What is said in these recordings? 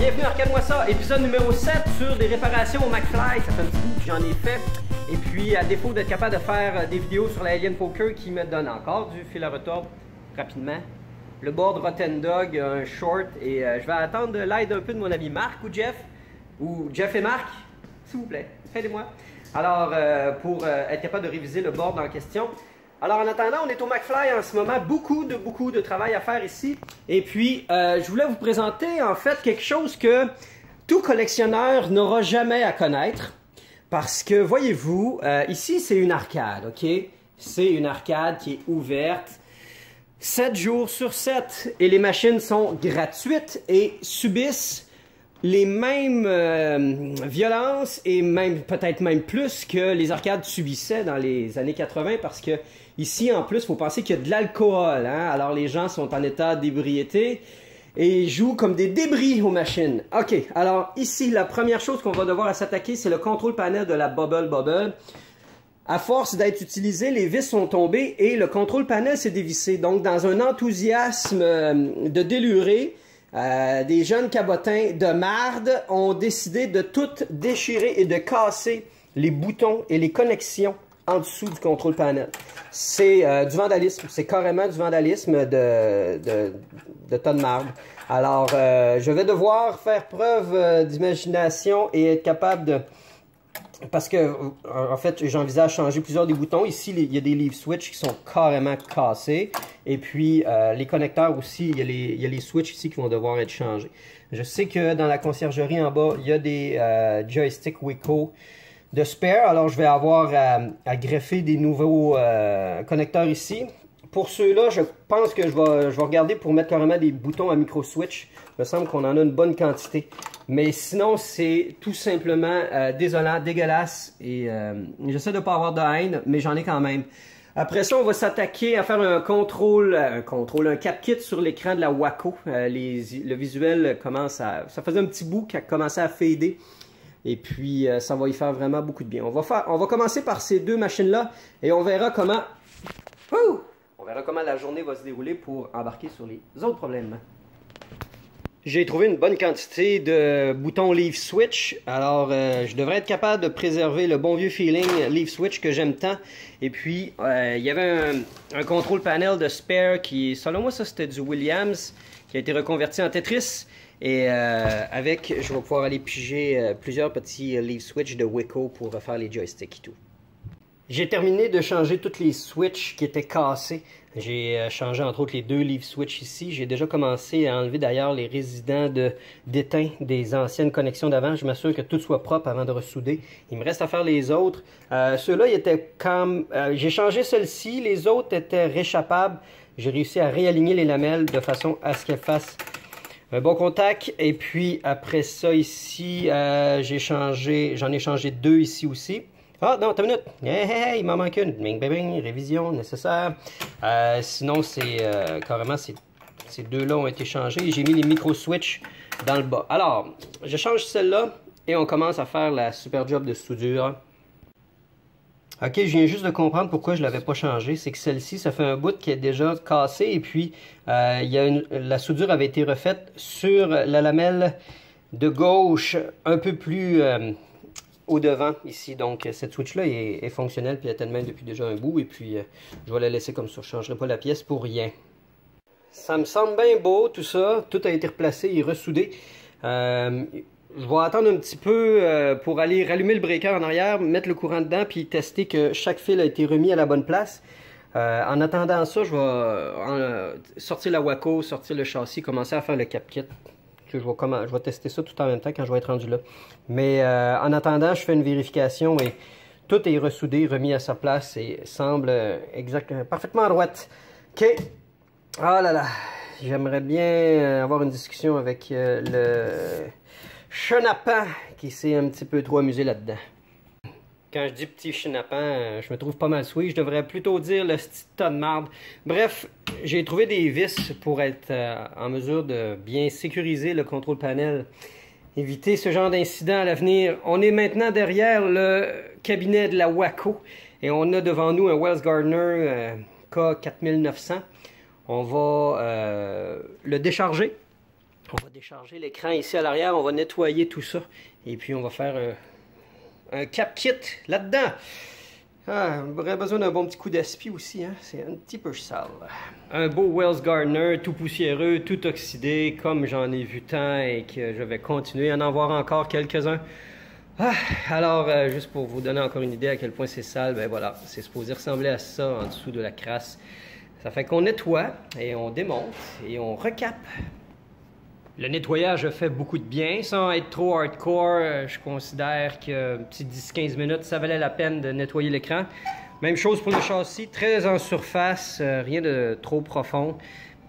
Bienvenue à Arcade-moi ça, épisode numéro 7 sur des réparations au McFly. Ça fait un petit bout que j'en ai fait. Et puis, à défaut d'être capable de faire des vidéos sur la Alien Poker qui me donne encore du fil à retordre rapidement, le board Rotten Dog, un short, et je vais attendre l'aide un peu de mon ami Marc ou Jeff et Marc, s'il vous plaît, aidez-moi. Alors, pour être capable de réviser le board en question. Alors, en attendant, on est au McFly en ce moment, beaucoup de travail à faire ici. Et puis, je voulais vous présenter en fait quelque chose que tout collectionneur n'aura jamais à connaître. Parce que, voyez-vous, ici c'est une arcade, ok? C'est une arcade qui est ouverte 7 jours sur 7. Et les machines sont gratuites et subissent les mêmes violences et même peut-être même plus que les arcades subissaient dans les années 80 parce que ici en plus il faut penser qu'il y a de l'alcool, hein? Alors les gens sont en état d'ébriété et jouent comme des débris aux machines. Ok, alors ici la première chose qu'on va devoir s'attaquer c'est le contrôle panel de la Bubble. À force d'être utilisé, les vis sont tombées et le contrôle panel s'est dévissé. Donc dans un enthousiasme de délurer, des jeunes cabotins de marde ont décidé de tout déchirer et de casser les boutons et les connexions en dessous du contrôle panel. C'est du vandalisme, c'est carrément du vandalisme de tas de marde. Alors, je vais devoir faire preuve d'imagination et être capable de... Parce que, en fait, j'envisage changer plusieurs des boutons. Ici, il y a des leaf switch qui sont carrément cassés. Et puis, les connecteurs aussi, il y a les switches ici qui vont devoir être changés. Je sais que dans la conciergerie en bas, il y a des joysticks Wico de spare. Alors, je vais avoir à greffer des nouveaux connecteurs ici. Pour ceux-là, je pense que je vais regarder pour mettre carrément des boutons à micro-switch. Il me semble qu'on en a une bonne quantité. Mais sinon, c'est tout simplement désolant, dégueulasse. Et j'essaie de ne pas avoir de haine, mais j'en ai quand même. Après ça, on va s'attaquer à faire un cap kit sur l'écran de la Waco. Le visuel commence à... Ça faisait un petit bout qui a commencé à fader. Et puis, ça va y faire vraiment beaucoup de bien. On va commencer par ces deux machines-là et on verra comment... On verra comment la journée va se dérouler pour embarquer sur les autres problèmes. J'ai trouvé une bonne quantité de boutons Leaf Switch. Alors, je devrais être capable de préserver le bon vieux feeling Leaf Switch que j'aime tant. Et puis, il y avait un contrôle panel de spare qui, selon moi, ça c'était du Williams, qui a été reconverti en Tetris. Et je vais pouvoir aller piger plusieurs petits Leaf Switch de Wico pour refaire les joysticks et tout. J'ai terminé de changer toutes les switches qui étaient cassés. J'ai changé entre autres les deux leaf switch ici. J'ai déjà commencé à enlever d'ailleurs les résidents d'étain des anciennes connexions d'avant. Je m'assure que tout soit propre avant de ressouder. Il me reste à faire les autres. Ceux-là, ils étaient comme... j'ai changé celle-ci. Les autres étaient réchappables. J'ai réussi à réaligner les lamelles de façon à ce qu'elles fassent un bon contact. Et puis après ça ici, j'en ai changé deux ici aussi. Ah, non, t'as une minute. Hey, il m'en manque une. Bing, bing, bing, révision nécessaire. Sinon, carrément, ces deux-là ont été changés. J'ai mis les micro-switch dans le bas. Alors, je change celle-là et on commence à faire la super job de soudure. Ok, je viens juste de comprendre pourquoi je ne l'avais pas changé. C'est que celle-ci, ça fait un bout qui est déjà cassé et puis la soudure avait été refaite sur la lamelle de gauche un peu plus... au devant ici, donc cette switch là est fonctionnelle puis elle est elle-même depuis déjà un bout et puis je vais la laisser comme ça, je ne changerai pas la pièce pour rien. Ça me semble bien beau tout ça, tout a été replacé et ressoudé. Je vais attendre un petit peu pour aller rallumer le breaker en arrière, mettre le courant dedans puis tester que chaque fil a été remis à la bonne place. En attendant ça, je vais sortir la Waco, sortir le châssis, commencer à faire le cap kit. Je vais tester ça tout en même temps quand je vais être rendu là. Mais en attendant, je fais une vérification et tout est ressoudé, remis à sa place et semble parfaitement droite. OK. Ah là là. J'aimerais bien avoir une discussion avec le chenapan qui s'est un petit peu trop amusé là-dedans. Quand je dis petit chenapan, je me trouve pas mal sweet. Je devrais plutôt dire le petit tas de marde. Bref, j'ai trouvé des vis pour être en mesure de bien sécuriser le contrôle panel. Éviter ce genre d'incident à l'avenir. On est maintenant derrière le cabinet de la Waco. Et on a devant nous un Wells Gardner K4900. On va le décharger. On va décharger l'écran ici à l'arrière, on va nettoyer tout ça. Et puis on va faire un cap kit là-dedans. Ah, on aurait besoin d'un bon petit coup d'aspi aussi, hein? C'est un petit peu sale. Un beau Wells Gardner, tout poussiéreux, tout oxydé, comme j'en ai vu tant et que je vais continuer à en voir encore quelques-uns. Ah, alors, juste pour vous donner encore une idée à quel point c'est sale, ben voilà, c'est supposé ressembler à ça en dessous de la crasse. Ça fait qu'on nettoie et on démonte et on recape. Le nettoyage fait beaucoup de bien, sans être trop hardcore. Je considère que petit 10-15 minutes, ça valait la peine de nettoyer l'écran. Même chose pour le châssis, très en surface, rien de trop profond.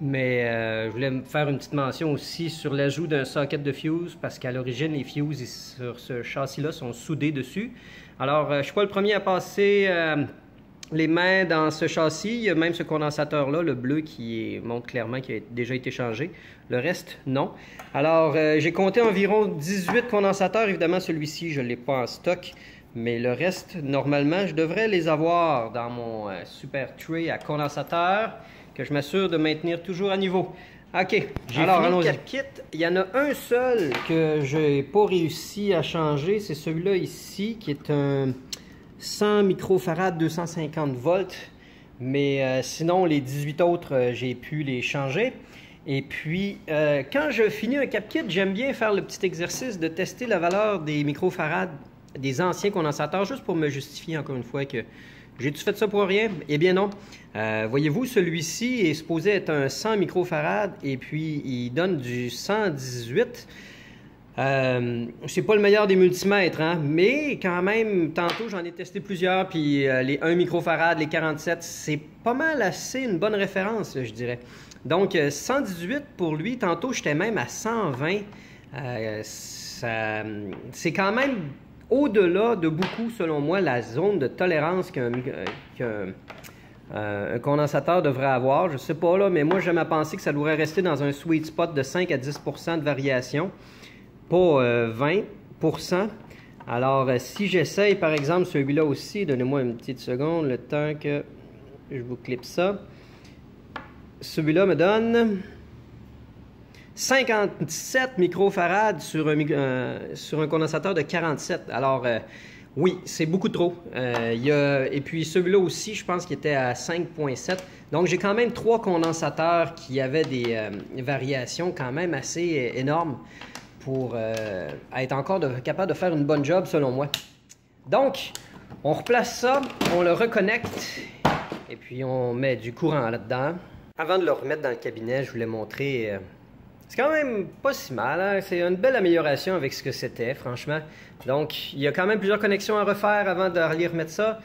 Mais je voulais faire une petite mention aussi sur l'ajout d'un socket de fuse, parce qu'à l'origine, les fuses sur ce châssis-là sont soudés dessus. Alors, je ne suis pas le premier à passer les mains dans ce châssis. Il y a même ce condensateur-là, le bleu, qui montre clairement qu'il a déjà été changé. Le reste, non. Alors, j'ai compté environ 18 condensateurs. Évidemment, celui-ci, je ne l'ai pas en stock. Mais le reste, normalement, je devrais les avoir dans mon super tray à condensateur, que je m'assure de maintenir toujours à niveau. OK, alors allons-y. Le kit, il y en a un seul que je n'ai pas réussi à changer. C'est celui-là ici, qui est un 100 microfarad 250 volts. Mais sinon, les 18 autres, j'ai pu les changer. Et puis, quand je finis un cap kit, j'aime bien faire le petit exercice de tester la valeur des microfarads des anciens condensateurs, juste pour me justifier encore une fois que j'ai-tu fait ça pour rien? Eh bien non. Voyez-vous, celui-ci est supposé être un 100 microfarad et puis il donne du 118. C'est pas le meilleur des multimètres, hein? Mais quand même, tantôt j'en ai testé plusieurs, puis les 1 microfarad, les 47, c'est pas mal assez une bonne référence, je dirais. Donc 118 pour lui, tantôt j'étais même à 120. C'est quand même au-delà de beaucoup, selon moi, la zone de tolérance qu'un condensateur devrait avoir. Je ne sais pas là, mais moi j'aime à penser que ça devrait rester dans un sweet spot de 5 à 10 % de variation, pas 20 %. Alors, si j'essaye par exemple celui-là aussi, donnez-moi une petite seconde, le temps que je vous clippe ça. Celui-là me donne 57 microfarads sur un condensateur de 47. Alors, oui, c'est beaucoup trop. Et puis celui-là aussi, je pense qu'il était à 5,7. Donc, j'ai quand même 3 condensateurs qui avaient des variations quand même assez énormes pour être encore capable de faire une bonne job, selon moi. Donc, on replace ça, on le reconnecte et puis on met du courant là-dedans. Avant de le remettre dans le cabinet, je voulais montrer... c'est quand même pas si mal, hein? C'est une belle amélioration avec ce que c'était, franchement. Donc, il y a quand même plusieurs connexions à refaire avant de aller remettre ça.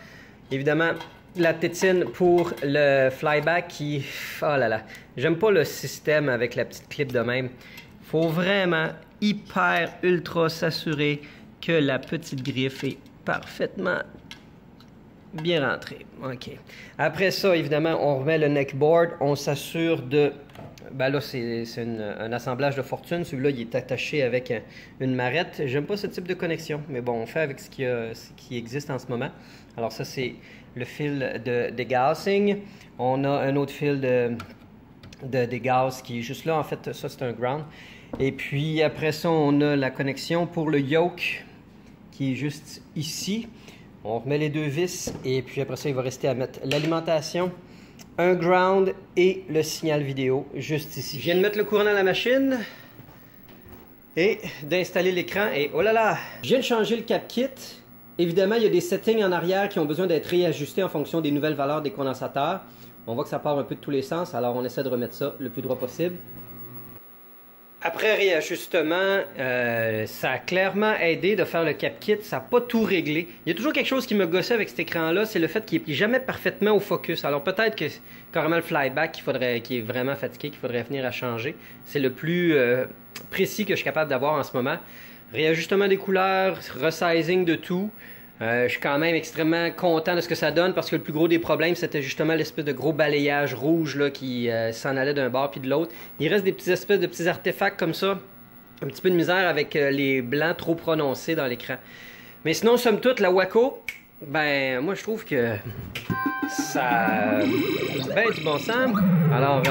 Évidemment, la tétine pour le flyback qui... Oh là là, j'aime pas le système avec la petite clip de même. Faut vraiment hyper ultra s'assurer que la petite griffe est parfaitement bien rentrée. OK. Après ça, évidemment, on remet le neckboard. On s'assure de... Ben là, c'est un assemblage de fortune. Celui-là, il est attaché avec une marrette. J'aime pas ce type de connexion, mais bon, on fait avec ce qui existe en ce moment. Alors ça, c'est le fil de degaussing. On a un autre fil de degauss qui est juste là. En fait, ça, c'est un ground. Et puis, après ça, on a la connexion pour le yoke qui est juste ici. On remet les 2 vis et puis après ça, il va rester à mettre l'alimentation, un ground et le signal vidéo juste ici. Je viens de mettre le courant dans la machine et d'installer l'écran et oh là là! Je viens de changer le cap kit. Évidemment, il y a des settings en arrière qui ont besoin d'être réajustés en fonction des nouvelles valeurs des condensateurs. On voit que ça part un peu de tous les sens, alors on essaie de remettre ça le plus droit possible. Après réajustement, ça a clairement aidé de faire le cap kit. Ça n'a pas tout réglé. Il y a toujours quelque chose qui me gossait avec cet écran-là, c'est le fait qu'il n'est jamais parfaitement au focus. Alors peut-être que carrément le flyback qui est vraiment fatigué, qu'il faudrait venir à changer. C'est le plus précis que je suis capable d'avoir en ce moment. Réajustement des couleurs, resizing de tout. Je suis quand même extrêmement content de ce que ça donne parce que le plus gros des problèmes, c'était justement l'espèce de gros balayage rouge là, qui s'en allait d'un bord puis de l'autre. Il reste des petites espèces de petits artefacts comme ça. Un petit peu de misère avec les blancs trop prononcés dans l'écran. Mais sinon, somme toute, la Waco, ben, moi je trouve que ça a ben du bon sens. Alors,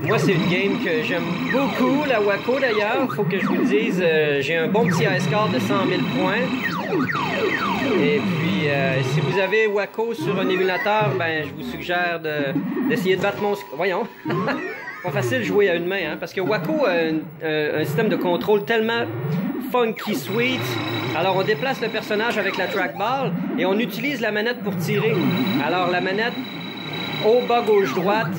Moi, c'est une game que j'aime beaucoup, la Wacko d'ailleurs. Faut que je vous le dise, j'ai un bon petit high score de 100 000 points. Et puis, si vous avez Wacko sur un émulateur, ben, je vous suggère d'essayer de battre mon... Voyons! Pas facile de jouer à une main, hein, parce que Wacko a un système de contrôle tellement funky sweet. Alors, on déplace le personnage avec la trackball et on utilise la manette pour tirer. Alors, la manette haut, bas, gauche, droite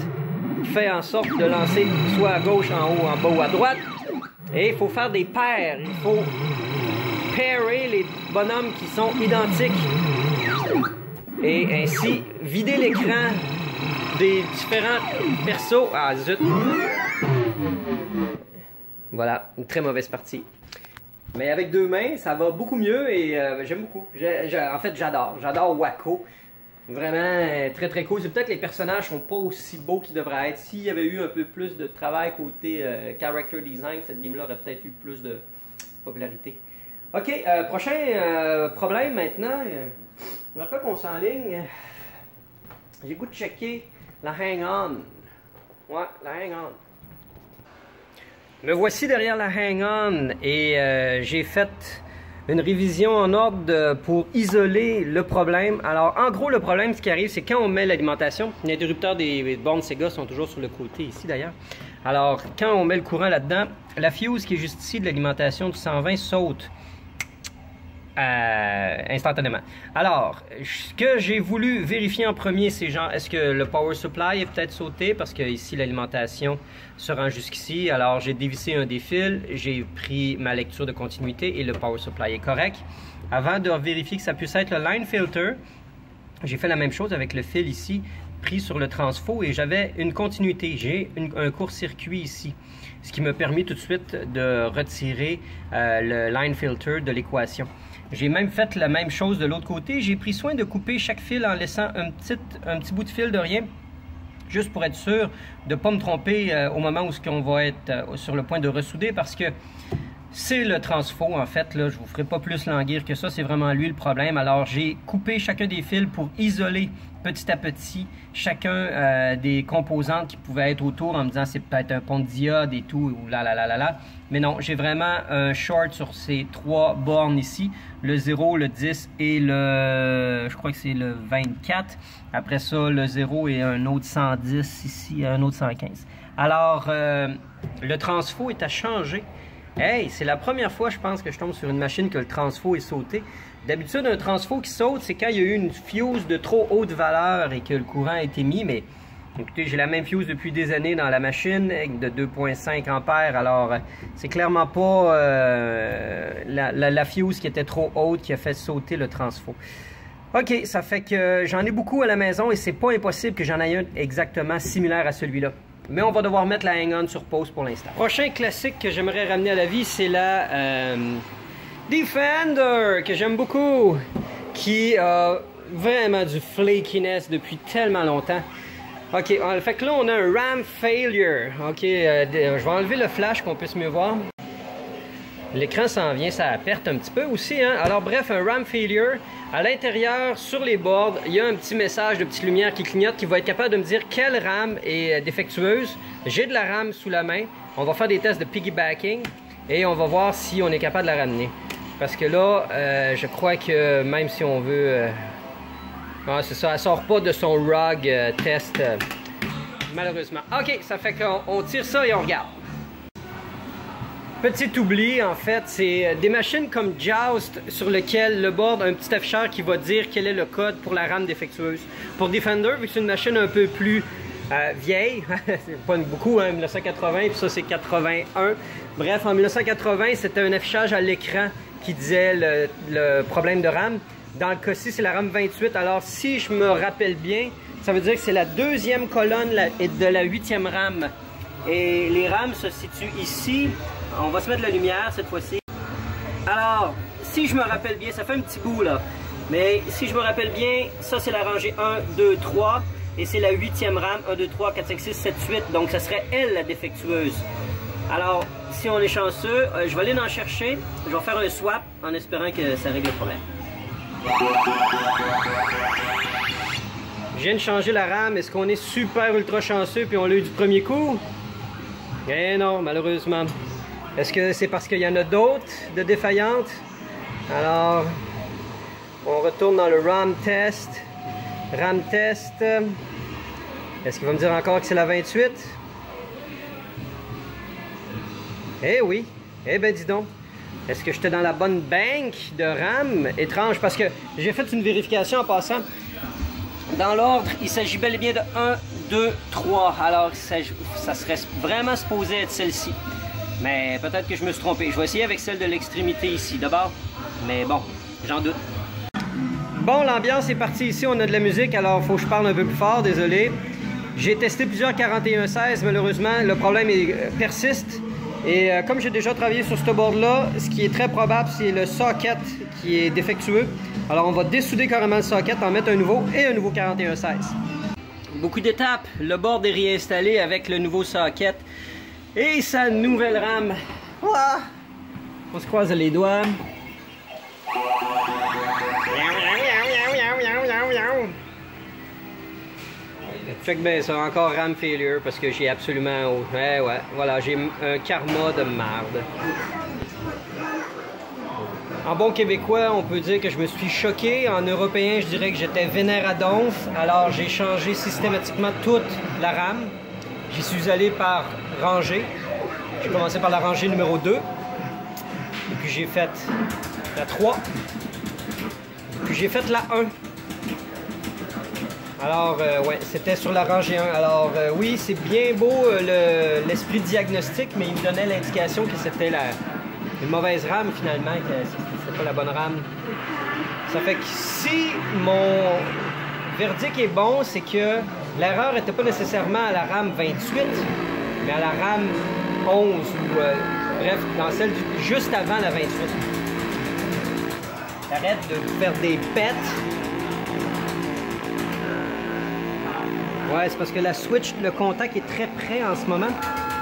fait en sorte de lancer soit à gauche, en haut, en bas ou à droite. Et il faut faire des paires. Il faut pairer les bonhommes qui sont identiques. Et ainsi, vider l'écran des différents persos. Ah, zut! Voilà, une très mauvaise partie. Mais avec deux mains, ça va beaucoup mieux et j'aime beaucoup. En fait, j'adore Wacko. Vraiment très très cool. C'est peut-être que les personnages sont pas aussi beaux qu'ils devraient être. S'il y avait eu un peu plus de travail côté character design, cette game-là aurait peut-être eu plus de popularité. Ok, prochain problème maintenant. Je me rappelle qu'on s'enligne. J'ai le goût de checker la hang-on. Ouais, la hang-on. Me voici derrière la hang-on et j'ai fait une révision en ordre pour isoler le problème. Alors, en gros, le problème, ce qui arrive, c'est quand on met l'alimentation, les interrupteurs des bornes Sega sont toujours sur le côté ici d'ailleurs. Alors, quand on met le courant là-dedans, la fuse qui est juste ici de l'alimentation du 120 saute instantanément. Alors, ce que j'ai voulu vérifier en premier, c'est genre, est-ce que le power supply est peut-être sauté, parce que ici l'alimentation se rend jusqu'ici. Alors, j'ai dévissé un des fils, j'ai pris ma lecture de continuité et le power supply est correct. Avant de vérifier que ça puisse être le line filter, j'ai fait la même chose avec le fil ici, pris sur le transfo, et j'avais une continuité. J'ai un court-circuit ici, ce qui m'a permis tout de suite de retirer le line filter de l'équation. J'ai même fait la même chose de l'autre côté. J'ai pris soin de couper chaque fil en laissant un petit bout de fil de rien, juste pour être sûr de ne pas me tromper au moment où on va être sur le point de ressouder, parce que c'est le transfo en fait. Là, je ne vous ferai pas plus languir que ça, c'est vraiment lui le problème. Alors j'ai coupé chacun des fils pour isoler petit à petit chacun des composantes qui pouvaient être autour, en me disant c'est peut-être un pont de diode et tout, ou là. Mais non, j'ai vraiment un short sur ces trois bornes ici, le 0, le 10 et le, je crois que c'est le 24. Après ça, le 0 et un autre 110 ici, un autre 115. Alors, le transfo est à changer. Hey, c'est la première fois, je pense, que je tombe sur une machine que le transfo est sauté. D'habitude, un transfo qui saute, c'est quand il y a eu une fuse de trop haute valeur et que le courant a été mis. Mais écoutez, j'ai la même fuse depuis des années dans la machine de 2,5 ampères. Alors, c'est clairement pas la fuse qui était trop haute qui a fait sauter le transfo. Ok, ça fait que j'en ai beaucoup à la maison et c'est pas impossible que j'en aie un exactement similaire à celui-là. Mais on va devoir mettre la hang-on sur pause pour l'instant. Prochain classique que j'aimerais ramener à la vie, c'est la Defender, que j'aime beaucoup, qui a vraiment du flakiness depuis tellement longtemps. Ok, fait que là on a un RAM failure. Ok, je vais enlever le flash qu'on puisse mieux voir. L'écran s'en vient, ça perte un petit peu aussi, hein? Alors bref, un RAM failure. À l'intérieur, sur les boards, il y a un petit message de petite lumière qui clignote qui va être capable de me dire quelle RAM est défectueuse. J'ai de la RAM sous la main. On va faire des tests de piggybacking et on va voir si on est capable de la ramener. Parce que là, je crois que même si on veut... c'est ça, elle sort pas de son ROG test, malheureusement. Ok, ça fait qu'on tire ça et on regarde. Petit oubli, en fait, c'est des machines comme Joust sur lequel le board a un petit afficheur qui va dire quel est le code pour la RAM défectueuse. Pour Defender, vu que c'est une machine un peu plus vieille, c'est pas beaucoup, hein, 1980, puis ça c'est 81. Bref, en 1980, c'était un affichage à l'écran qui disait le problème de RAM. Dans le cas-ci, c'est la RAM 28. Alors, si je me rappelle bien, ça veut dire que c'est la deuxième colonne de la 8e RAM. Et les RAM se situent ici. On va se mettre la lumière cette fois-ci. Alors, si je me rappelle bien, ça fait un petit bout là. Mais si je me rappelle bien, ça c'est la rangée 1, 2, 3. Et c'est la 8e RAM, 1, 2, 3, 4, 5, 6, 7, 8. Donc ça serait elle la défectueuse. Alors, si on est chanceux, je vais aller en chercher. Je vais faire un swap en espérant que ça règle le problème. Je viens de changer la RAM. Est-ce qu'on est super ultra chanceux puis on l'a eu du premier coup? Eh non, malheureusement. Est-ce que c'est parce qu'il y en a d'autres de défaillantes? Alors, on retourne dans le RAM test. RAM test. Est-ce qu'il va me dire encore que c'est la 28? Eh oui. Eh ben dis donc. Est-ce que j'étais dans la bonne banque de RAM? Étrange, parce que j'ai fait une vérification en passant. Dans l'ordre, il s'agit bel et bien de 1, 2, 3. Alors, ça serait vraiment supposé être celle-ci. Mais peut-être que je me suis trompé. Je vais essayer avec celle de l'extrémité ici, d'abord. Mais bon, j'en doute. Bon, l'ambiance est partie ici. On a de la musique, alors il faut que je parle un peu plus fort. Désolé. J'ai testé plusieurs 4116. Malheureusement, le problème persiste. Et comme j'ai déjà travaillé sur ce board-là, ce qui est très probable, c'est le socket qui est défectueux. Alors, on va dessouder carrément le socket, en mettre un nouveau et un nouveau 4116. Beaucoup d'étapes. Le board est réinstallé avec le nouveau socket et sa nouvelle RAM. Voilà. On se croise les doigts. Fait que ben ça, encore RAM failure parce que j'ai absolument... Ouais, voilà, j'ai un karma de merde. En bon québécois, on peut dire que je me suis choqué. En européen, je dirais que j'étais vénère à donf. Alors, j'ai changé systématiquement toute la RAM. J'y suis allé par rangée. J'ai commencé par la rangée numéro 2. Et puis, j'ai fait la 3. Puis, j'ai fait la 1. Alors, ouais, c'était sur la rangée 1. Alors, oui, c'est bien beau l'esprit diagnostic, mais il me donnait l'indication que c'était une mauvaise RAM, finalement, que c'était pas la bonne RAM. Ça fait que si mon verdict est bon, c'est que l'erreur n'était pas nécessairement à la RAM 28, mais à la RAM 11, ou bref, dans celle juste avant la 28. Arrête de faire des pets. Ouais, c'est parce que la Switch, le contact est très près en ce moment.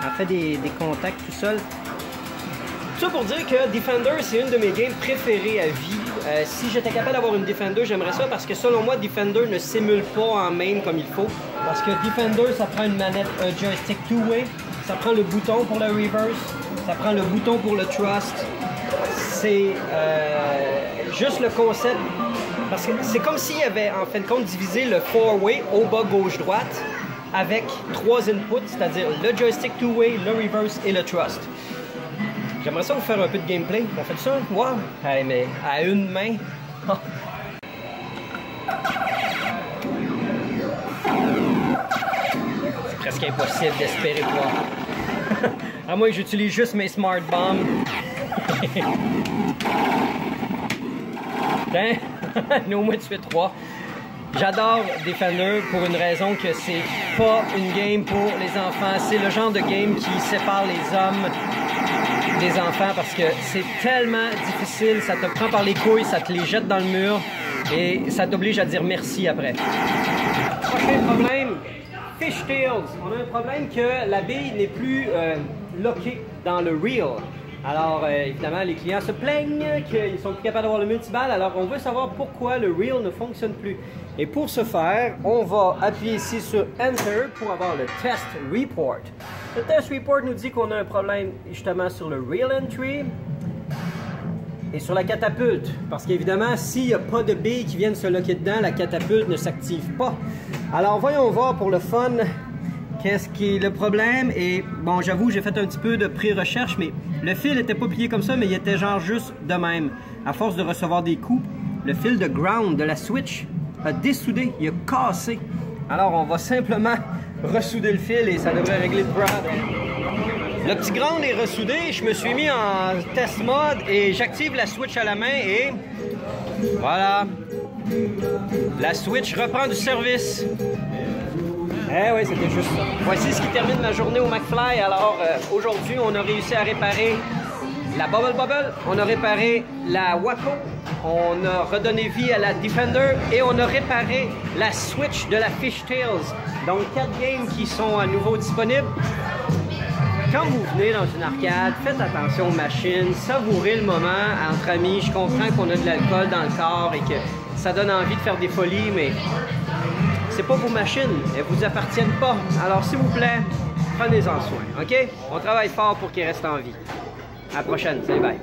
Elle fait des contacts tout seul. Tout ça pour dire que Defender, c'est une de mes games préférées à vie. Si j'étais capable d'avoir une Defender, j'aimerais ça parce que selon moi, Defender ne simule pas en main comme il faut. Parce que Defender, ça prend une manette, un joystick two-way. Ça prend le bouton pour le reverse. Ça prend le bouton pour le thrust. C'est juste le concept. Parce que c'est comme s'il y avait, en fin de compte, divisé le 4-way, haut, bas, gauche, droite, avec 3 inputs, c'est-à-dire le joystick two-way, le reverse et le thrust. J'aimerais ça vous faire un peu de gameplay. On fait ça? Wow! Hey, mais à une main. C'est presque impossible d'espérer voir. À moins que j'utilise juste mes smart bombs. Tiens, au moins de suite 3. J'adore Defender pour une raison que c'est pas une game pour les enfants. C'est le genre de game qui sépare les hommes des enfants parce que c'est tellement difficile. Ça te prend par les couilles, ça te les jette dans le mur et ça t'oblige à dire merci après. Prochain problème, Fishtails. On a un problème que la bille n'est plus lockée dans le reel. Alors, évidemment, les clients se plaignent qu'ils sont plus capables d'avoir le multiballe. Alors, on veut savoir pourquoi le reel ne fonctionne plus. Et pour ce faire, on va appuyer ici sur Enter pour avoir le Test Report. Le Test Report nous dit qu'on a un problème justement sur le Reel Entry et sur la catapulte. Parce qu'évidemment, s'il n'y a pas de billes qui viennent se loquer dedans, la catapulte ne s'active pas. Alors, voyons voir pour le fun qu'est-ce qui est le problème. Et bon, j'avoue, j'ai fait un petit peu de pré-recherche, mais le fil n'était pas plié comme ça, mais il était genre juste de même. À force de recevoir des coups, le fil de ground de la Switch a dessoudé, il a cassé. Alors, on va simplement ressouder le fil et ça devrait régler le problème. Le petit ground est ressoudé, je me suis mis en test mode et j'active la Switch à la main et voilà. La Switch reprend du service. Eh oui, c'était juste ça. Voici ce qui termine ma journée au McFly. Alors, aujourd'hui, on a réussi à réparer la Bubble Bubble, on a réparé la Wacko, on a redonné vie à la Defender et on a réparé la Switch de la Fishtails. Donc, 4 games qui sont à nouveau disponibles. Quand vous venez dans une arcade, faites attention aux machines, savourez le moment entre amis. Je comprends qu'on a de l'alcool dans le corps et que ça donne envie de faire des folies, mais c'est pas vos machines, elles vous appartiennent pas. Alors s'il vous plaît, prenez-en soin, OK? On travaille fort pour qu'ils restent en vie. À la prochaine, salut, bye!